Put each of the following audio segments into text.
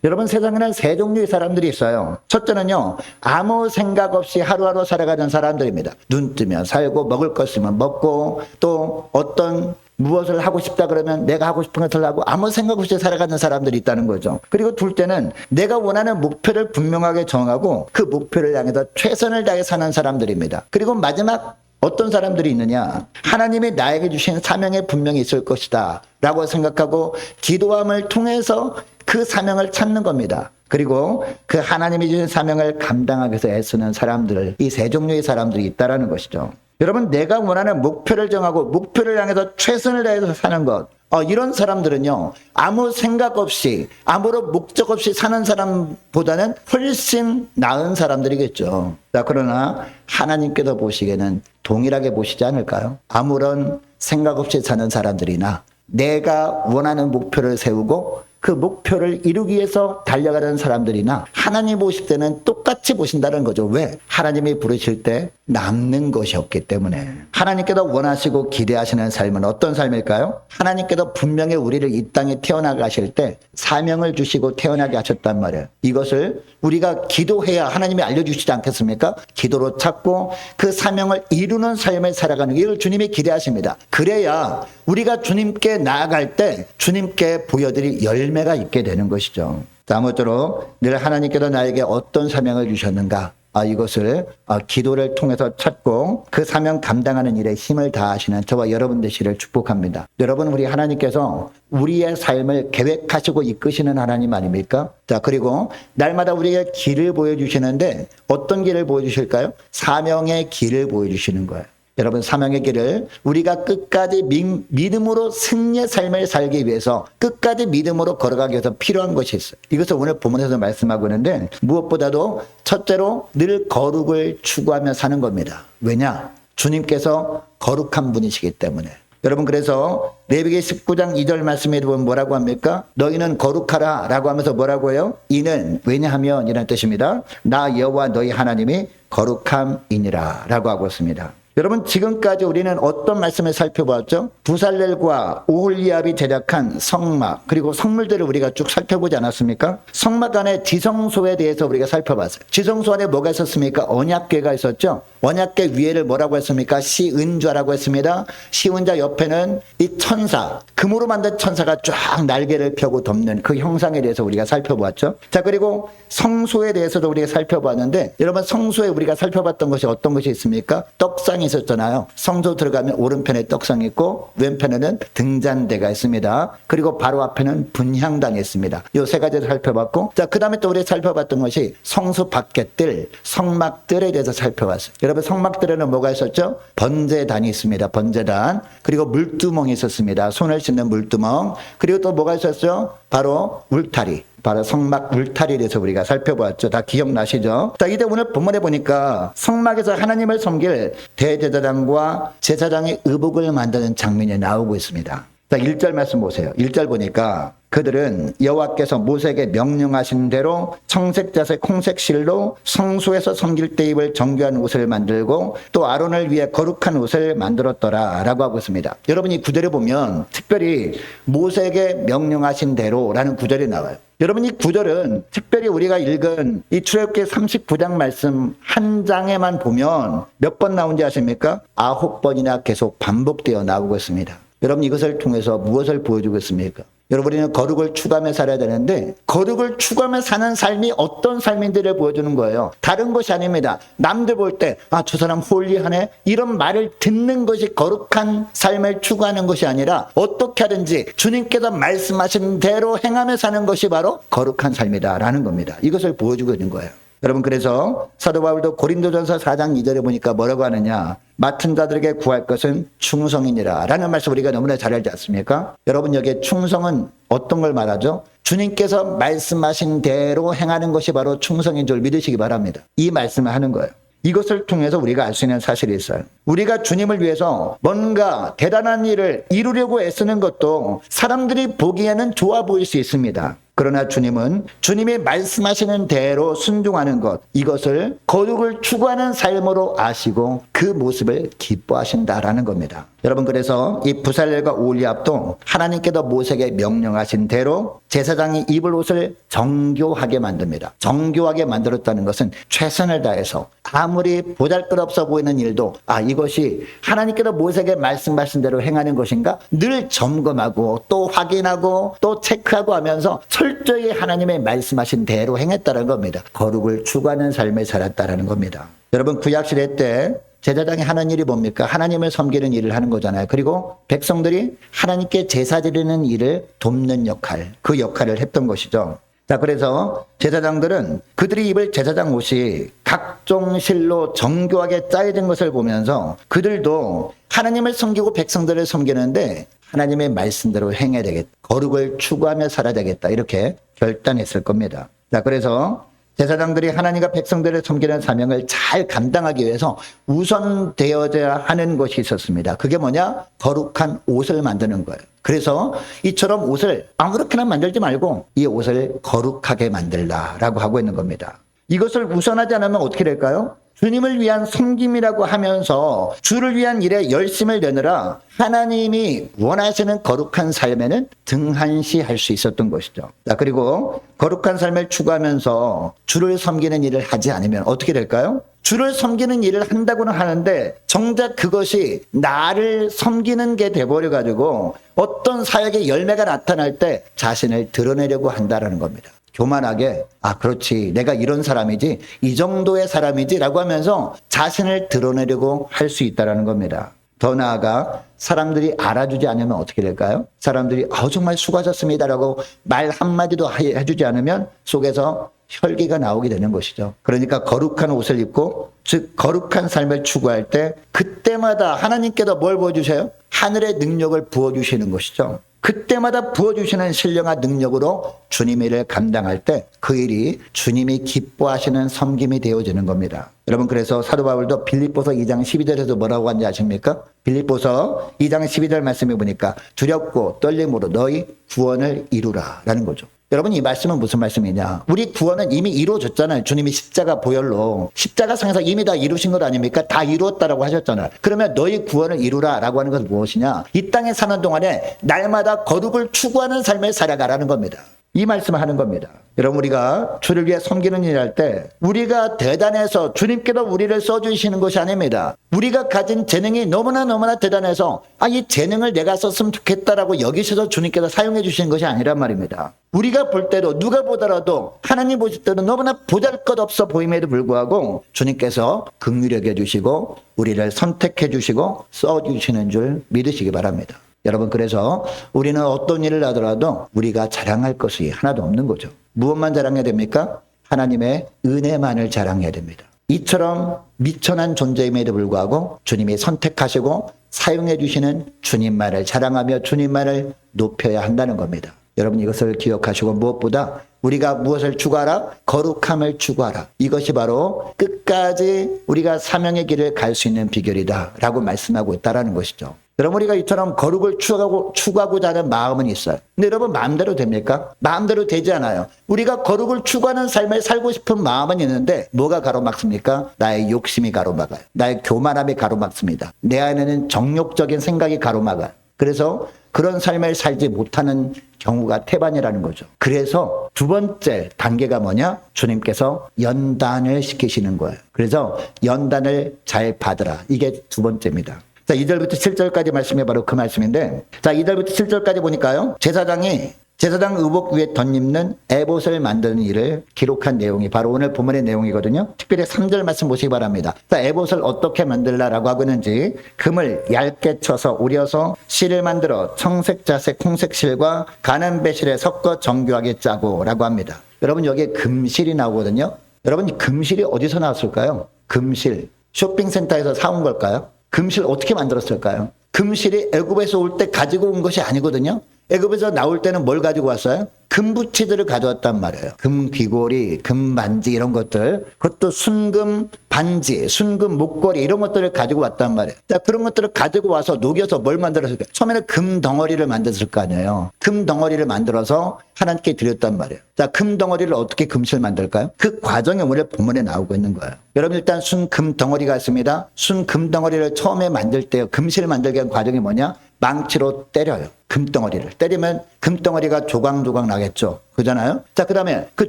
여러분, 세상에는 세 종류의 사람들이 있어요. 첫째는요, 아무 생각 없이 하루하루 살아가는 사람들입니다. 눈 뜨면 살고 먹을 것 있으면 먹고, 또 어떤 무엇을 하고 싶다 그러면 내가 하고 싶은 것을 하고 아무 생각 없이 살아가는 사람들이 있다는 거죠. 그리고 둘째는 내가 원하는 목표를 분명하게 정하고 그 목표를 향해서 최선을 다해 사는 사람들입니다. 그리고 마지막 어떤 사람들이 있느냐, 하나님이 나에게 주신 사명이 분명히 있을 것이다 라고 생각하고 기도함을 통해서 그 사명을 찾는 겁니다. 그리고 그 하나님이 주신 사명을 감당하기 위해서 애쓰는 사람들, 이 세 종류의 사람들이 있다는 것이죠. 여러분, 내가 원하는 목표를 정하고 목표를 향해서 최선을 다해서 사는 것, 이런 사람들은요, 아무 생각 없이 아무런 목적 없이 사는 사람보다는 훨씬 나은 사람들이겠죠. 자, 그러나 하나님께서 보시기에는 동일하게 보시지 않을까요? 아무런 생각 없이 사는 사람들이나 내가 원하는 목표를 세우고 그 목표를 이루기 위해서 달려가는 사람들이나 하나님 보실 때는 똑같이 보신다는 거죠. 왜? 하나님이 부르실 때 남는 것이 없기 때문에. 하나님께서 원하시고 기대하시는 삶은 어떤 삶일까요? 하나님께서 분명히 우리를 이 땅에 태어나게 하실 때 사명을 주시고 태어나게 하셨단 말이에요. 이것을 우리가 기도해야 하나님이 알려주시지 않겠습니까? 기도로 찾고 그 사명을 이루는 삶을 살아가는 이걸 주님이 기대하십니다. 그래야 우리가 주님께 나아갈 때 주님께 보여드릴 열매가 있게 되는 것이죠. 아무쪼록 늘 하나님께서 나에게 어떤 사명을 주셨는가, 이것을 기도를 통해서 찾고 그 사명 감당하는 일에 힘을 다하시는 저와 여러분 되시기를 축복합니다. 여러분, 우리 하나님께서 우리의 삶을 계획하시고 이끄시는 하나님 아닙니까? 자, 그리고 날마다 우리에게 길을 보여주시는데 어떤 길을 보여주실까요? 사명의 길을 보여주시는 거예요. 여러분, 사명의 길을 우리가 끝까지 믿음으로 승리의 삶을 살기 위해서 끝까지 믿음으로 걸어가기 위해서 필요한 것이 있어요. 이것을 오늘 본문에서 말씀하고 있는데 무엇보다도 첫째로 늘 거룩을 추구하며 사는 겁니다. 왜냐? 주님께서 거룩한 분이시기 때문에. 여러분, 그래서 레위기 19장 2절 말씀에 보면 뭐라고 합니까? 너희는 거룩하라 라고 하면서 뭐라고 해요? 이는 왜냐하면 이라는 뜻입니다. 나 여호와 너희 하나님이 거룩함이니라 라고 하고 있습니다. 여러분, 지금까지 우리는 어떤 말씀을 살펴보았죠? 부살렐과 오홀리압이 제작한 성막, 그리고 성물들을 우리가 쭉 살펴보지 않았습니까? 성막 안에 지성소에 대해서 우리가 살펴봤어요. 지성소 안에 뭐가 있었습니까? 언약궤가 있었죠? 언약궤 위에를 뭐라고 했습니까? 시은좌라고 했습니다. 시은좌 옆에는 이 천사, 금으로 만든 천사가 쫙 날개를 펴고 덮는 그 형상에 대해서 우리가 살펴보았죠. 자, 그리고 성소에 대해서도 우리가 살펴봤는데, 여러분, 성소에 우리가 살펴봤던 것이 어떤 것이 있습니까? 떡상이 있었잖아요. 성소 들어가면 오른편에 떡상이 있고 왼편에는 등잔대가 있습니다. 그리고 바로 앞에는 분향당이 있습니다. 이 세 가지를 살펴봤고, 자, 그 다음에 또 우리가 살펴봤던 것이 성소 밖의 뜰, 성막들에 대해서 살펴봤어요. 여러분, 성막들에는 뭐가 있었죠? 번제단이 있습니다. 번제단. 그리고 물두멍이 있었습니다. 손을 씻는 물두멍. 그리고 또 뭐가 있었죠? 바로 울타리. 바로 성막 울타리에 대해서 우리가 살펴보았죠. 다 기억나시죠? 자, 이제 오늘 본문에 보니까 성막에서 하나님을 섬길 대제사장과 제사장의 의복을 만드는 장면이 나오고 있습니다. 자, 1절 말씀 보세요. 1절 보니까 그들은 여호와께서 모세에게 명령하신 대로 청색자색 홍색실로 성소에서 섬길 때 입을 정교한 옷을 만들고 또 아론을 위해 거룩한 옷을 만들었더라 라고 하고 있습니다. 여러분, 이 구절에 보면 특별히 모세에게 명령하신 대로라는 구절이 나와요. 여러분, 이 구절은 특별히 우리가 읽은 이 출애굽기 39장 말씀 한 장에만 보면 몇 번 나온지 아십니까? 9번이나 계속 반복되어 나오고 있습니다. 여러분, 이것을 통해서 무엇을 보여주고 있습니까? 여러분, 우리는 거룩을 추구하며 살아야 되는데 거룩을 추구하며 사는 삶이 어떤 삶인지를 보여주는 거예요. 다른 것이 아닙니다. 남들 볼 때 저 사람 홀리하네 이런 말을 듣는 것이 거룩한 삶을 추구하는 것이 아니라 어떻게 하든지 주님께서 말씀하신 대로 행하며 사는 것이 바로 거룩한 삶이다라는 겁니다. 이것을 보여주고 있는 거예요. 여러분, 그래서 사도 바울도 고린도전서 4장 2절에 보니까 뭐라고 하느냐, 맡은 자들에게 구할 것은 충성이니라 라는 말씀 우리가 너무나 잘 알지 않습니까? 여러분, 여기에 충성은 어떤 걸 말하죠? 주님께서 말씀하신 대로 행하는 것이 바로 충성인 줄 믿으시기 바랍니다. 이 말씀을 하는 거예요. 이것을 통해서 우리가 알 수 있는 사실이 있어요. 우리가 주님을 위해서 뭔가 대단한 일을 이루려고 애쓰는 것도 사람들이 보기에는 좋아 보일 수 있습니다. 그러나 주님은 주님이 말씀하시는 대로 순종하는 것, 이것을 거룩을 추구하는 삶으로 아시고 그 모습을 기뻐하신다라는 겁니다. 여러분, 그래서 이 부살렐과 오홀리압도 하나님께서 모세에게 명령하신 대로 제사장이 입을 옷을 정교하게 만듭니다. 정교하게 만들었다는 것은 최선을 다해서 아무리 보잘것없어 보이는 일도 이것이 하나님께서 모세에게 말씀하신 대로 행하는 것인가 늘 점검하고 또 확인하고 또 체크하고 하면서 철저히 하나님의 말씀하신 대로 행했다는 겁니다. 거룩을 추구하는 삶을 살았다는 겁니다. 여러분, 구약시대 때 제사장이 하는 일이 뭡니까? 하나님을 섬기는 일을 하는 거잖아요. 그리고 백성들이 하나님께 제사 드리는 일을 돕는 역할, 그 역할을 했던 것이죠. 자, 그래서 제사장들은 그들이 입을 제사장 옷이 각종 실로 정교하게 짜여진 것을 보면서 그들도 하나님을 섬기고 백성들을 섬기는데 하나님의 말씀대로 행해야 되겠다. 거룩을 추구하며 살아야 되겠다. 이렇게 결단했을 겁니다. 자, 그래서 제사장들이 하나님과 백성들을 섬기는 사명을 잘 감당하기 위해서 우선되어야 하는 것이 있었습니다. 그게 뭐냐? 거룩한 옷을 만드는 거예요. 그래서 이처럼 옷을 아무렇게나 만들지 말고 이 옷을 거룩하게 만들라라고 하고 있는 겁니다. 이것을 우선하지 않으면 어떻게 될까요? 주님을 위한 섬김이라고 하면서 주를 위한 일에 열심을 내느라 하나님이 원하시는 거룩한 삶에는 등한시할 수 있었던 것이죠. 자, 그리고 거룩한 삶을 추구하면서 주를 섬기는 일을 하지 않으면 어떻게 될까요? 주를 섬기는 일을 한다고는 하는데 정작 그것이 나를 섬기는 게 돼버려가지고 어떤 사역의 열매가 나타날 때 자신을 드러내려고 한다는 겁니다. 교만하게 그렇지, 내가 이런 사람이지, 이 정도의 사람이지 라고 하면서 자신을 드러내려고 할 수 있다는 겁니다. 더 나아가 사람들이 알아주지 않으면 어떻게 될까요? 사람들이 정말 수고하셨습니다 라고 말 한마디도 해주지 않으면 속에서 혈기가 나오게 되는 것이죠. 그러니까 거룩한 옷을 입고 즉 거룩한 삶을 추구할 때 그때마다 하나님께서 뭘 보여주세요? 하늘의 능력을 부어주시는 것이죠. 그때마다 부어주시는 신령한 능력으로 주님의 일을 감당할 때 그 일이 주님이 기뻐하시는 섬김이 되어지는 겁니다. 여러분, 그래서 사도 바울도 빌립보서 2장 12절에서 뭐라고 하는지 아십니까? 빌립보서 2장 12절 말씀해 보니까 두렵고 떨림으로 너희 구원을 이루라 라는 거죠. 여러분, 이 말씀은 무슨 말씀이냐? 우리 구원은 이미 이루어졌잖아요. 주님이 십자가 보혈로 십자가상에서 이미 다 이루신 것 아닙니까? 다 이루었다라고 하셨잖아요. 그러면 너희 구원을 이루라 라고 하는 것은 무엇이냐? 이 땅에 사는 동안에 날마다 거룩을 추구하는 삶을 살아가라는 겁니다. 이 말씀을 하는 겁니다. 여러분, 우리가 주를 위해 섬기는 일을 할 때 우리가 대단해서 주님께서 우리를 써주시는 것이 아닙니다. 우리가 가진 재능이 너무나 대단해서 이 재능을 내가 썼으면 좋겠다라고 여기셔서 주님께서 사용해 주시는 것이 아니란 말입니다. 우리가 볼 때도 누가 보더라도 하나님 보실 때도 너무나 보잘것없어 보임에도 불구하고 주님께서 긍휼히 여겨주시고 우리를 선택해 주시고 써주시는 줄 믿으시기 바랍니다. 여러분, 그래서 우리는 어떤 일을 하더라도 우리가 자랑할 것이 하나도 없는 거죠. 무엇만 자랑해야 됩니까? 하나님의 은혜만을 자랑해야 됩니다. 이처럼 미천한 존재임에도 불구하고 주님이 선택하시고 사용해 주시는 주님만을 자랑하며 주님만을 높여야 한다는 겁니다. 여러분, 이것을 기억하시고 무엇보다 우리가 무엇을 추구하라? 거룩함을 추구하라. 이것이 바로 끝까지 우리가 사명의 길을 갈 수 있는 비결이다 라고 말씀하고 있다는 것이죠. 여러분, 우리가 이처럼 거룩을 추구하고자 하는 마음은 있어요. 근데 여러분, 마음대로 됩니까? 마음대로 되지 않아요. 우리가 거룩을 추구하는 삶을 살고 싶은 마음은 있는데 뭐가 가로막습니까? 나의 욕심이 가로막아요. 나의 교만함이 가로막습니다. 내 안에는 정욕적인 생각이 가로막아요. 그래서 그런 삶을 살지 못하는 경우가 태반이라는 거죠. 그래서 두 번째 단계가 뭐냐? 주님께서 연단을 시키시는 거예요. 그래서 연단을 잘 받으라. 이게 두 번째입니다. 자, 2절부터 7절까지 말씀이 바로 그 말씀인데, 자, 2절부터 7절까지 보니까요, 제사장이 제사장 의복 위에 덧입는 에봇을 만드는 일을 기록한 내용이 바로 오늘 본문의 내용이거든요. 특별히 3절 말씀 보시기 바랍니다. 자, 에봇을 어떻게 만들라라고 하고 있는지, 금을 얇게 쳐서 우려서 실을 만들어 청색 자색 홍색 실과 가는 배실에 섞어 정교하게 짜고 라고 합니다. 여러분, 여기에 금실이 나오거든요. 여러분, 금실이 어디서 나왔을까요? 금실 쇼핑센터에서 사온 걸까요? 금실 어떻게 만들었을까요? 금실이 애굽에서 올 때 가지고 온 것이 아니거든요. 애굽에서 나올 때는 뭘 가지고 왔어요? 금부치들을 가져왔단 말이에요. 금 귀고리, 금 반지 이런 것들, 그것도 순금 반지, 순금 목걸이 이런 것들을 가지고 왔단 말이에요. 자, 그런 것들을 가지고 와서 녹여서 뭘 만들었을까요? 처음에는 금 덩어리를 만들었을 거 아니에요. 금 덩어리를 만들어서 하나님께 드렸단 말이에요. 자, 금 덩어리를 어떻게 금실 만들까요? 그 과정이 오늘 본문에 나오고 있는 거예요. 여러분 일단 순금 덩어리가 있습니다. 순금 덩어리를 처음에 만들 때 금실 만들게 한 과정이 뭐냐? 망치로 때려요. 금덩어리를 때리면 금덩어리가 조각조각 나겠죠. 그잖아요. 자, 그다음에 그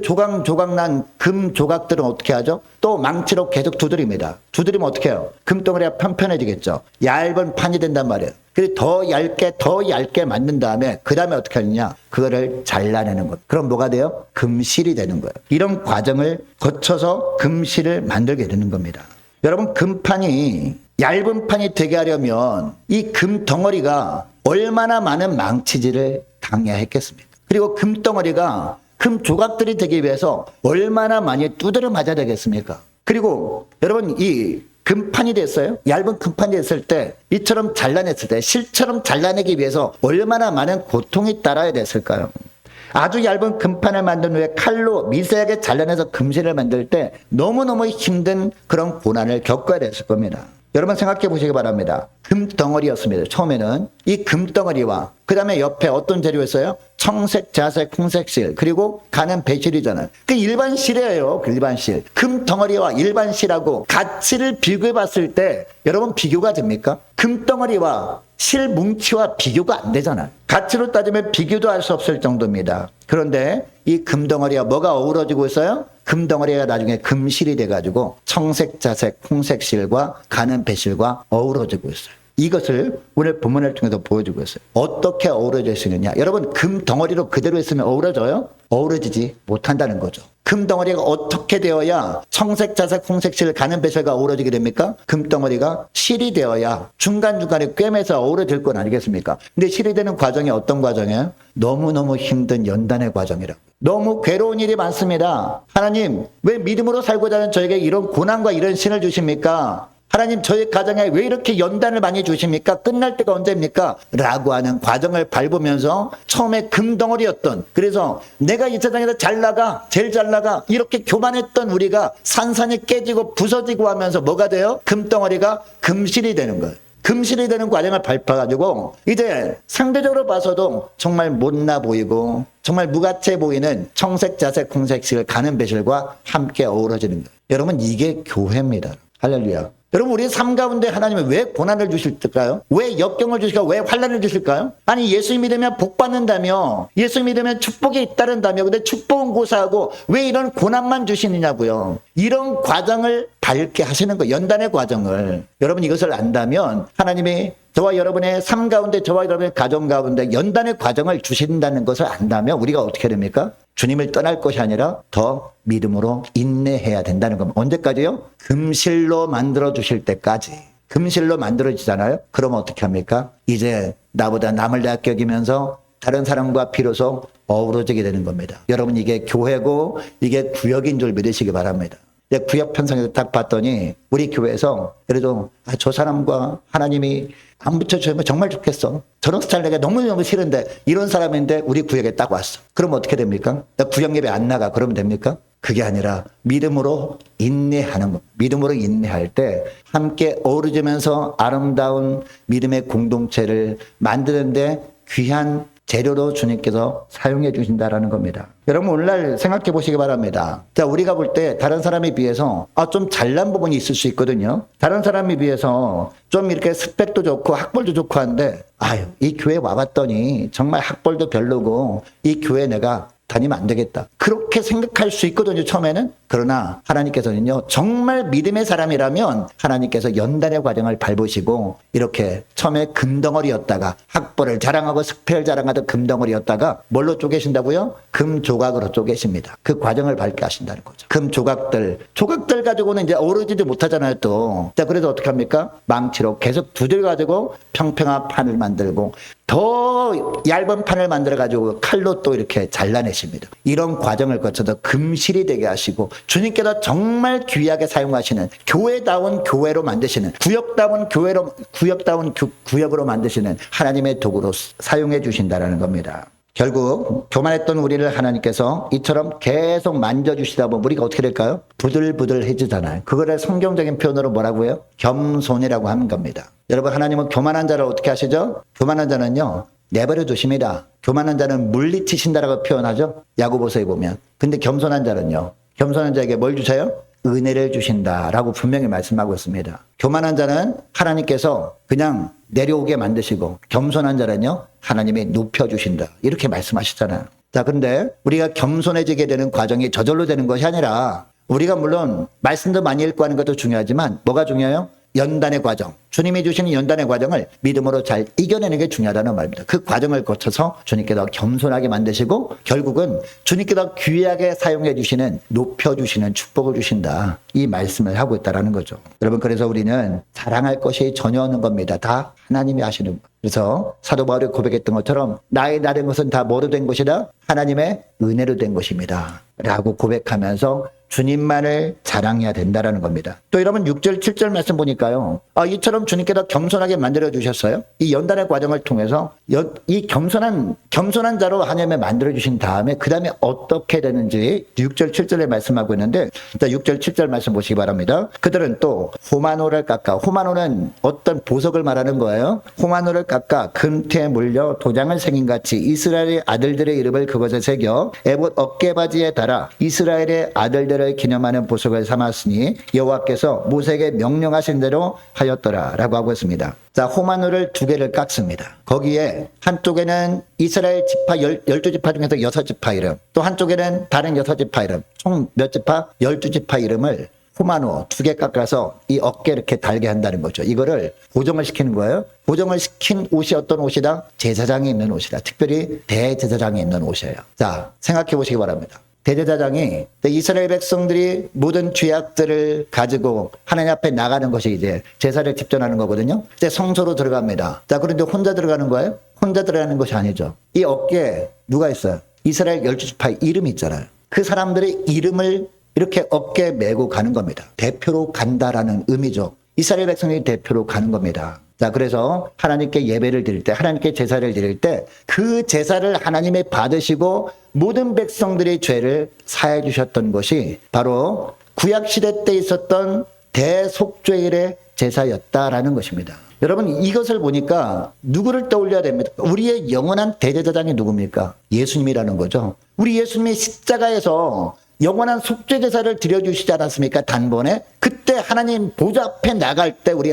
조각조각 난 금 조각들은 어떻게 하죠? 또 망치로 계속 두드립니다. 두드리면 어떻게 해요? 금덩어리가 편편해지겠죠. 얇은 판이 된단 말이에요. 그래서 더 얇게 만든 다음에 그 다음에 어떻게 하느냐? 그거를 잘라내는 것. 그럼 뭐가 돼요? 금실이 되는 거예요. 이런 과정을 거쳐서 금실을 만들게 되는 겁니다. 여러분, 금판이 얇은 판이 되게 하려면 이 금덩어리가 얼마나 많은 망치질을 당해야 했겠습니까? 그리고 금덩어리가 금 조각들이 되기 위해서 얼마나 많이 두드려 맞아야 되겠습니까? 그리고 여러분, 이 금판이 됐어요? 얇은 금판이 됐을 때 이처럼 잘라냈을 때 실처럼 잘라내기 위해서 얼마나 많은 고통이 따라야 됐을까요? 아주 얇은 금판을 만든 후에 칼로 미세하게 잘라내서 금실을 만들 때 너무너무 힘든 그런 고난을 겪어야 됐을 겁니다. 여러분 생각해 보시기 바랍니다. 금덩어리였습니다. 처음에는 이 금덩어리와 그 다음에 옆에 어떤 재료였어요? 청색, 자색, 홍색실, 그리고 가는 배실이잖아요. 그 일반 실이에요. 그 일반 실. 금덩어리와 일반 실하고 가치를 비교해 봤을 때 여러분 비교가 됩니까? 금덩어리와 실 뭉치와 비교가 안 되잖아요. 가치로 따지면 비교도 할 수 없을 정도입니다. 그런데 이 금덩어리와 뭐가 어우러지고 있어요? 금덩어리가 나중에 금실이 돼가지고 청색, 자색, 홍색실과 가는 배실과 어우러지고 있어요. 이것을 오늘 본문을 통해서 보여주고 있어요. 어떻게 어우러질 수 있느냐? 여러분, 금덩어리로 그대로 있으면 어우러져요? 어우러지지 못한다는 거죠. 금덩어리가 어떻게 되어야 청색, 자색, 홍색실, 가는 배실과 어우러지게 됩니까? 금덩어리가 실이 되어야 중간중간에 꿰매서 어우러질 건 아니겠습니까? 근데 실이 되는 과정이 어떤 과정이에요? 너무너무 힘든 연단의 과정이라고. 너무 괴로운 일이 많습니다. 하나님, 왜 믿음으로 살고자 하는 저에게 이런 고난과 이런 신을 주십니까? 하나님, 저희 가정에 왜 이렇게 연단을 많이 주십니까? 끝날 때가 언제입니까? 라고 하는 과정을 밟으면서 처음에 금덩어리였던, 그래서 내가 이 세상에서 잘 나가, 제일 잘 나가, 이렇게 교만했던 우리가 산산이 깨지고 부서지고 하면서 뭐가 돼요? 금덩어리가 금실이 되는 거예요. 금실이 되는 과정을 밟아가지고 이제 상대적으로 봐서도 정말 못나 보이고 정말 무가치해 보이는 청색, 자색, 홍색실, 가는 배실과 함께 어우러지는 거예요. 여러분, 이게 교회입니다. 할렐루야. 여러분, 우리 삶 가운데 하나님은 왜 고난을 주실까요? 왜 역경을 주실까요? 왜 환난을 주실까요? 아니, 예수 믿으면 복 받는다며, 예수 믿으면 축복이 잇따른다며, 근데 축복은 고사하고 왜 이런 고난만 주시느냐고요. 이런 과정을 밟게 하시는 거예요. 연단의 과정을. 여러분, 이것을 안다면 하나님이 저와 여러분의 삶 가운데, 저와 여러분의 가정 가운데 연단의 과정을 주신다는 것을 안다면 우리가 어떻게 됩니까? 주님을 떠날 것이 아니라 더 믿음으로 인내해야 된다는 겁니다. 언제까지요? 금실로 만들어 주실 때까지. 금실로 만들어지잖아요. 그러면 어떻게 합니까? 이제 나보다 남을 아껴기면서 다른 사람과 비로소 어우러지게 되는 겁니다. 여러분, 이게 교회고 이게 구역인 줄 믿으시기 바랍니다. 구역 편성에서 딱 봤더니 우리 교회에서 그래도 저 사람과 하나님이 안 붙여주면 정말 좋겠어. 저런 스타일 내가 너무너무 싫은데 이런 사람인데 우리 구역에 딱 왔어. 그럼 어떻게 됩니까? 나 구역 예배 안 나가. 그러면 됩니까? 그게 아니라 믿음으로 인내하는 것. 믿음으로 인내할 때 함께 어우러지면서 아름다운 믿음의 공동체를 만드는데 귀한 재료로 주님께서 사용해 주신다라는 겁니다. 여러분, 오늘날 생각해 보시기 바랍니다. 자, 우리가 볼 때 다른 사람에 비해서 좀 잘난 부분이 있을 수 있거든요. 다른 사람에 비해서 좀 이렇게 스펙도 좋고 학벌도 좋고 한데, 이 교회 와봤더니 정말 학벌도 별로고 이 교회 내가 다니면 안 되겠다. 그렇게 생각할 수 있거든요, 처음에는. 그러나 하나님께서는요, 정말 믿음의 사람이라면 하나님께서 연단의 과정을 밟으시고 이렇게 처음에 금덩어리였다가 학벌을 자랑하고 스펙을 자랑하던 금덩어리였다가 뭘로 쪼개신다고요? 금 조각으로 쪼개십니다. 그 과정을 밟게 하신다는 거죠. 금 조각들 가지고는 이제 어우러지지 못하잖아요, 또. 자, 그래서 어떻게 합니까? 망치로 계속 두들가지고 평평한 판을 만들고 더 얇은 판을 만들어가지고 칼로 또 이렇게 잘라내십니다. 이런 과정을 거쳐서 금실이 되게 하시고 주님께서 정말 귀하게 사용하시는 교회다운 교회로 만드시는 구역다운 교회로 구역으로 만드시는 하나님의 도구로 사용해 주신다라는 겁니다. 결국 교만했던 우리를 하나님께서 이처럼 계속 만져주시다 보면 우리가 어떻게 될까요? 부들부들해지잖아요. 그거를 성경적인 표현으로 뭐라고 해요? 겸손이라고 하는 겁니다. 여러분, 하나님은 교만한 자를 어떻게 하시죠? 교만한 자는요, 내버려 두십니다. 교만한 자는 물리치신다라고 표현하죠. 야고보서에 보면. 근데 겸손한 자는요, 겸손한 자에게 뭘 주세요? 은혜를 주신다라고 분명히 말씀하고 있습니다. 교만한 자는 하나님께서 그냥 내려오게 만드시고, 겸손한 자는요, 하나님이 높여주신다, 이렇게 말씀하시잖아요. 자, 그런데 우리가 겸손해지게 되는 과정이 저절로 되는 것이 아니라, 우리가 물론 말씀도 많이 읽고 하는 것도 중요하지만 뭐가 중요해요? 연단의 과정, 주님이 주시는 연단의 과정을 믿음으로 잘 이겨내는 게 중요하다는 말입니다. 그 과정을 거쳐서 주님께서 겸손하게 만드시고 결국은 주님께서 귀하게 사용해 주시는, 높여주시는 축복을 주신다, 이 말씀을 하고 있다는 거죠. 여러분, 그래서 우리는 자랑할 것이 전혀 없는 겁니다. 다 하나님이 하시는 것. 그래서 사도 바울이 고백했던 것처럼 나의 나된 것은 다 뭐로 된 것이다? 하나님의 은혜로 된 것입니다 라고 고백하면서 주님만을 자랑해야 된다라는 겁니다. 또 여러분 6절 7절 말씀 보니까요, 이처럼 주님께서 겸손하게 만들어 주셨어요. 이 연단의 과정을 통해서 이 겸손한 자로 하나님을 만들어 주신 다음에 그 다음에 어떻게 되는지 6절 7절에 말씀하고 있는데, 일단 6절 7절 말씀 보시기 바랍니다. 그들은 또 호마노를 깎아, 호마노는 어떤 보석을 말하는 거예요. 호마노를 깎아 금태에 물려 도장을 새긴같이 이스라엘의 아들들의 이름을 그것에 새겨 에봇 어깨바지에 달아 이스라엘의 아들들을 기념하는 보석을 삼았으니 여호와께서 모세에게 명령하신 대로 하였더라라고 하고 있습니다. 자, 호마노를 2개를 깎습니다. 거기에 한쪽에는 이스라엘 지파 12지파 중에서 6지파 이름, 또 한쪽에는 다른 6지파 이름, 총 몇 지파? 12지파 이름을 호마노 2개 깎아서 이 어깨에 이렇게 달게 한다는 거죠. 이거를 고정을 시키는 거예요. 고정을 시킨 옷이 어떤 옷이다? 제사장이 입는 옷이다. 특별히 대제사장이 입는 옷이에요. 자, 생각해 보시기 바랍니다. 대제사장이 이스라엘 백성들이 모든 죄악들을 가지고 하나님 앞에 나가는 것이 이제 제사를 집전하는 거거든요. 이제 성소로 들어갑니다. 자, 그런데 혼자 들어가는 거예요? 혼자 들어가는 것이 아니죠. 이 어깨에 누가 있어요? 이스라엘 12지파의 이름이 있잖아요. 그 사람들의 이름을 이렇게 어깨에 메고 가는 겁니다. 대표로 간다라는 의미죠. 이스라엘 백성이 대표로 가는 겁니다. 자, 그래서 하나님께 예배를 드릴 때, 하나님께 제사를 드릴 때 그 제사를 하나님이 받으시고 모든 백성들의 죄를 사해 주셨던 것이 바로 구약시대 때 있었던 대속죄일의 제사였다라는 것입니다. 여러분, 이것을 보니까 누구를 떠올려야 됩니까? 우리의 영원한 대제사장이 누굽니까? 예수님이라는 거죠. 우리 예수님이 십자가에서 영원한 속죄 제사를 드려주시지 않았습니까? 단번에. 그때 하나님 보좌 앞에 나갈 때 우리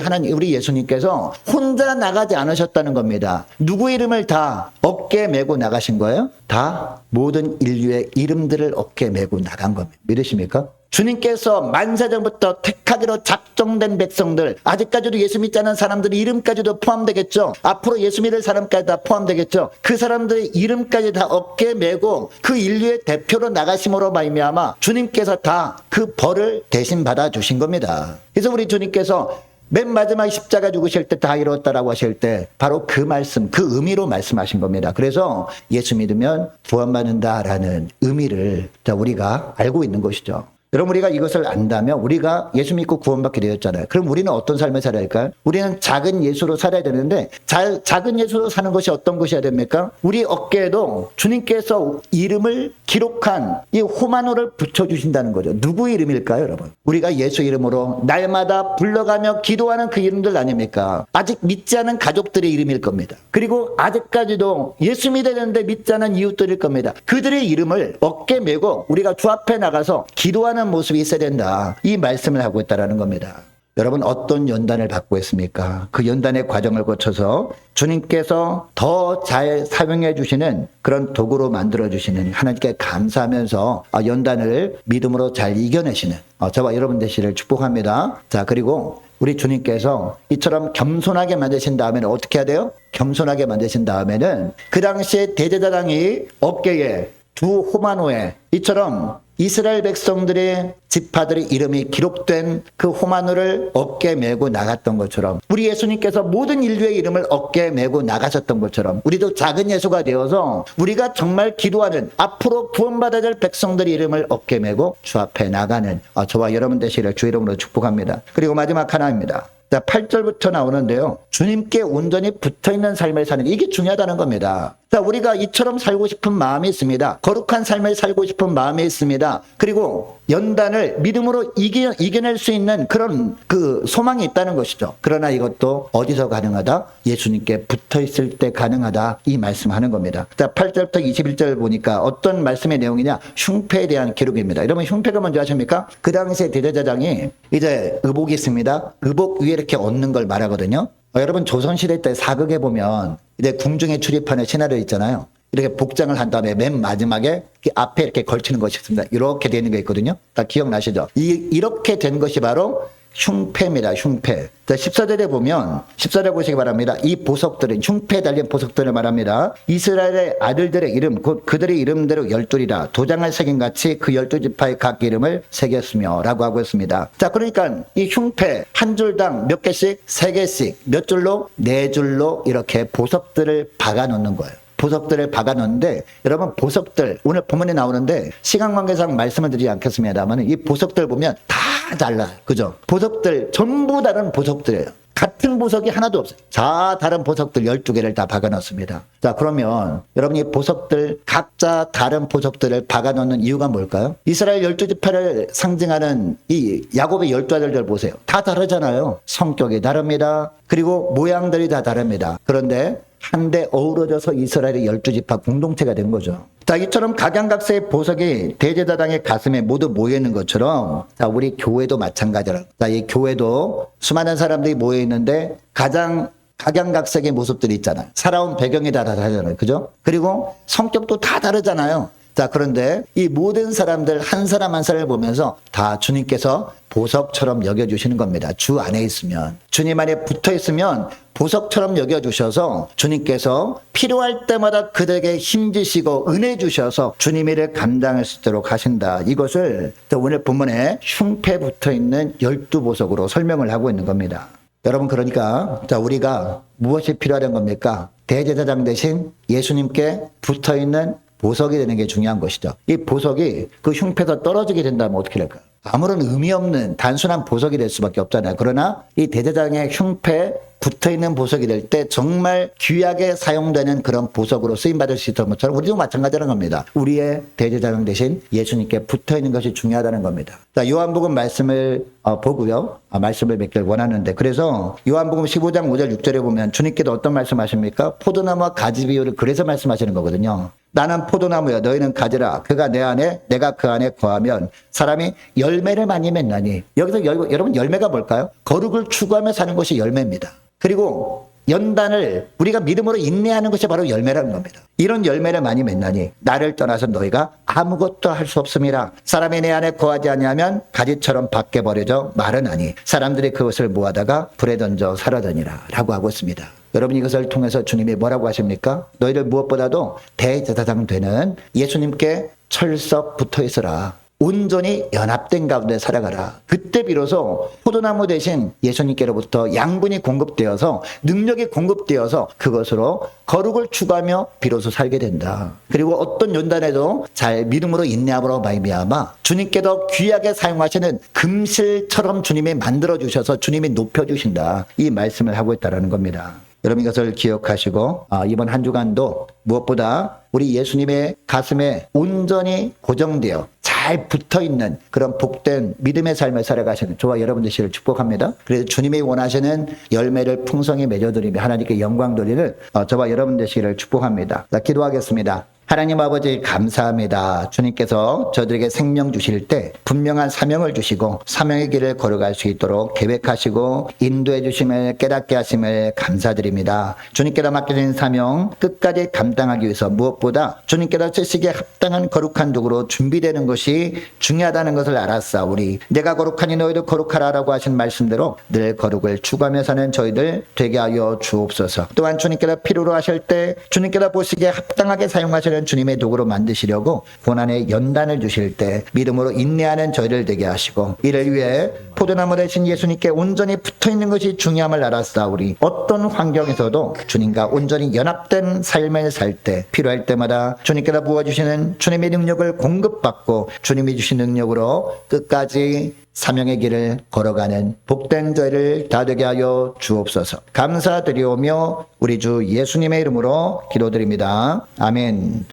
예수님께서 혼자 나가지 않으셨다는 겁니다. 누구의 이름을 다 어깨에 메고 나가신 거예요? 다 모든 인류의 이름들을 어깨에 메고 나간 겁니다. 믿으십니까? 주님께서 만세전부터 택하기로 작정된 백성들, 아직까지도 예수 믿지 않은 사람들의 이름까지도 포함되겠죠. 앞으로 예수 믿을 사람까지 다 포함되겠죠. 그 사람들의 이름까지 다 어깨에 메고 그 인류의 대표로 나가심으로 말미암아 주님께서 다 그 벌을 대신 받아주신 겁니다. 그래서 우리 주님께서 맨 마지막 십자가 죽으실 때 다 이루었다라고 하실 때 바로 그 말씀, 그 의미로 말씀하신 겁니다. 그래서 예수 믿으면 구원받는다라는 의미를 우리가 알고 있는 것이죠. 여러분, 우리가 이것을 안다면 우리가 예수 믿고 구원받게 되었잖아요. 그럼 우리는 어떤 삶을 살아야 할까요? 우리는 작은 예수로 살아야 되는데 작은 예수로 사는 것이 어떤 것이어야 됩니까? 우리 어깨에도 주님께서 이름을 기록한 이 호마노를 붙여주신다는 거죠. 누구 이름일까요, 여러분? 우리가 예수 이름으로 날마다 불러가며 기도하는 그 이름들 아닙니까? 아직 믿지 않은 가족들의 이름일 겁니다. 그리고 아직까지도 예수 믿어야 되는데 믿지 않은 이웃들일 겁니다. 그들의 이름을 어깨에 메고 우리가 주 앞에 나가서 기도하는 모습이 있어야 된다, 이 말씀을 하고 있다는 겁니다. 여러분, 어떤 연단을 받고 있습니까? 그 연단의 과정을 거쳐서 주님께서 더 잘 사용해 주시는 그런 도구로 만들어 주시는 하나님께 감사하면서 연단을 믿음으로 잘 이겨내시는 저와 여러분 되시기를 축복합니다. 자, 그리고 우리 주님께서 이처럼 겸손하게 만드신 다음에는 어떻게 해야 돼요? 겸손하게 만드신 다음에는 그 당시에 대제사장이 어깨에 두 호마노에 이처럼 이스라엘 백성들의 지파들의 이름이 기록된 그 호마노를 어깨에 메고 나갔던 것처럼 우리 예수님께서 모든 인류의 이름을 어깨에 메고 나가셨던 것처럼 우리도 작은 예수가 되어서 우리가 정말 기도하는 앞으로 구원받아야 될 백성들의 이름을 어깨에 메고 주 앞에 나가는 저와 여러분 되시기를 주 이름으로 축복합니다. 그리고 마지막 하나입니다. 8절부터 나오는데요. 주님께 온전히 붙어있는 삶을 사는 이게 중요하다는 겁니다. 자, 우리가 이처럼 살고 싶은 마음이 있습니다. 거룩한 삶을 살고 싶은 마음이 있습니다. 그리고 연단을 믿음으로 이겨낼 수 있는 그런 그 소망이 있다는 것이죠. 그러나 이것도 어디서 가능하다? 예수님께 붙어있을 때 가능하다. 이 말씀하는 겁니다. 자, 8절부터 21절 보니까 어떤 말씀의 내용이냐? 흉패에 대한 기록입니다. 여러분 흉패가 뭔지 아십니까? 그 당시에 대제사장이 이제 의복이 있습니다. 의복 위에 이렇게 얹는 걸 말하거든요. 여러분 조선시대 때 사극에 보면 이제 궁중에 출입하는 신하들 있잖아요. 이렇게 복장을 한 다음에 맨 마지막에 앞에 이렇게 걸치는 것이 있습니다. 이렇게 되는 게 있거든요. 다 기억나시죠? 이렇게 된 것이 바로 흉패입니다. 흉패. 자, 14절에 보면 14절 보시기 바랍니다. 이 보석들은 흉패에 달린 보석들을 말합니다. 이스라엘의 아들들의 이름 곧 그들의 이름대로 12이라 도장을 새긴 같이 그 12지파의 각 이름을 새겼으며 라고 하고 있습니다. 자, 그러니까 이 흉패 한 줄당 몇 개씩? 3개씩 몇 줄로? 4줄로 이렇게 보석들을 박아 놓는 거예요. 보석들을 박아 놓는데 여러분 보석들 오늘 본문에 나오는데 시간 관계상 말씀을 드리지 않겠습니다만 이 보석들 보면 다 달라요. 그죠? 보석들 전부 다른 보석들이에요. 같은 보석이 하나도 없어요. 다 다른 보석들 12개를 다 박아 놓습니다. 자, 그러면 여러분 이 보석들 각자 다른 보석들을 박아 놓는 이유가 뭘까요? 이스라엘 12지파를 상징하는 이 야곱의 12아들들 보세요. 다 다르잖아요. 성격이 다릅니다. 그리고 모양들이 다 다릅니다. 그런데 한데 어우러져서 이스라엘의 12지파 공동체가 된 거죠. 자, 이처럼 각양각색의 보석이 대제사장의 가슴에 모두 모여있는 것처럼 자, 우리 교회도 마찬가지라. 자, 이 교회도 수많은 사람들이 모여있는데 가장 각양각색의 모습들이 있잖아요. 살아온 배경이 다 다르잖아요. 그죠? 그리고 성격도 다 다르잖아요. 자, 그런데 이 모든 사람들 한 사람 한 사람을 보면서 다 주님께서 보석처럼 여겨주시는 겁니다. 주 안에 있으면. 주님 안에 붙어 있으면 보석처럼 여겨주셔서 주님께서 필요할 때마다 그들에게 힘주시고 은혜 주셔서 주님 일을 감당할 수 있도록 하신다. 이것을 오늘 본문에 흉패 붙어 있는 12보석으로 설명을 하고 있는 겁니다. 여러분 그러니까 자, 우리가 무엇이 필요하다는 겁니까? 대제사장 대신 예수님께 붙어 있는 보석이 되는 게 중요한 것이죠. 이 보석이 그 흉패에서 떨어지게 된다면 어떻게 될까요? 아무런 의미 없는 단순한 보석이 될 수밖에 없잖아요. 그러나 이 대제사장의 흉패에 붙어있는 보석이 될 때 정말 귀하게 사용되는 그런 보석으로 쓰임받을 수 있던 것처럼 우리도 마찬가지라는 겁니다. 우리의 대제사장 대신 예수님께 붙어있는 것이 중요하다는 겁니다. 자, 요한복음 말씀을 보고요. 말씀을 맺길 원하는데 그래서 요한복음 15장 5절 6절에 보면 주님께서 어떤 말씀하십니까? 포도나무와 가지 비유를 그래서 말씀하시는 거거든요. 나는 포도나무여 너희는 가지라. 그가 내 안에 내가 그 안에 거하면 사람이 열매를 많이 맺나니. 여기서 여러분 열매가 뭘까요? 거룩을 추구하며 사는 것이 열매입니다. 그리고 연단을 우리가 믿음으로 인내하는 것이 바로 열매라는 겁니다. 이런 열매를 많이 맺나니 나를 떠나서 너희가 아무것도 할 수 없음이라. 사람이 내 안에 거하지 아니하면 가지처럼 밖에 버려져 마르나니 사람들이 그것을 모아다가 불에 던져 사라더니라 라고 하고 있습니다. 여러분 이것을 통해서 주님이 뭐라고 하십니까? 너희들 무엇보다도 대제사장 되는 예수님께 철석 붙어 있으라. 온전히 연합된 가운데 살아가라. 그때 비로소 포도나무 대신 예수님께로부터 양분이 공급되어서 능력이 공급되어서 그것으로 거룩을 추구하며 비로소 살게 된다. 그리고 어떤 연단에도 잘 믿음으로 인내함으로 말미암아 주님께서 귀하게 사용하시는 금실처럼 주님이 만들어주셔서 주님이 높여주신다. 이 말씀을 하고 있다는 겁니다. 여러분 이것을 기억하시고 이번 한 주간도 무엇보다 우리 예수님의 가슴에 온전히 고정되어 잘 붙어있는 그런 복된 믿음의 삶을 살아가시는 저와 여러분 되시기를 축복합니다. 그래서 주님이 원하시는 열매를 풍성히 맺어드리며 하나님께 영광 돌리는 저와 여러분 되시기를 축복합니다. 자, 기도하겠습니다. 하나님 아버지 감사합니다. 주님께서 저들에게 생명 주실 때 분명한 사명을 주시고 사명의 길을 걸어갈 수 있도록 계획하시고 인도해 주심을 깨닫게 하심을 감사드립니다. 주님께서 맡겨진 사명 끝까지 감당하기 위해서 무엇보다 주님께서 쓰시기에 합당한 거룩한 도구로 준비되는 것이 중요하다는 것을 알았사오니 내가 거룩하니 너희도 거룩하라라고 하신 말씀대로 늘 거룩을 추구하며 사는 저희들 되게 하여 주옵소서. 또한 주님께서 필요로 하실 때 주님께서 보시기에 합당하게 사용하시는 되는 주님의 도구로 만드시려고 고난의 연단을 주실 때 믿음으로 인내하는 저희를 되게 하시고, 이를 위해 포도나무 대신 예수님께 온전히 붙어있는 것이 중요함을 알았사오니 어떤 환경에서도 주님과 온전히 연합된 삶을 살 때 필요할 때마다 주님께서 부어주시는 주님의 능력을 공급받고 주님이 주신 능력으로 끝까지 사명의 길을 걸어가는 복된 저희를 다 되게 하여 주옵소서. 감사드리오며 우리 주 예수님의 이름으로 기도드립니다. 아멘.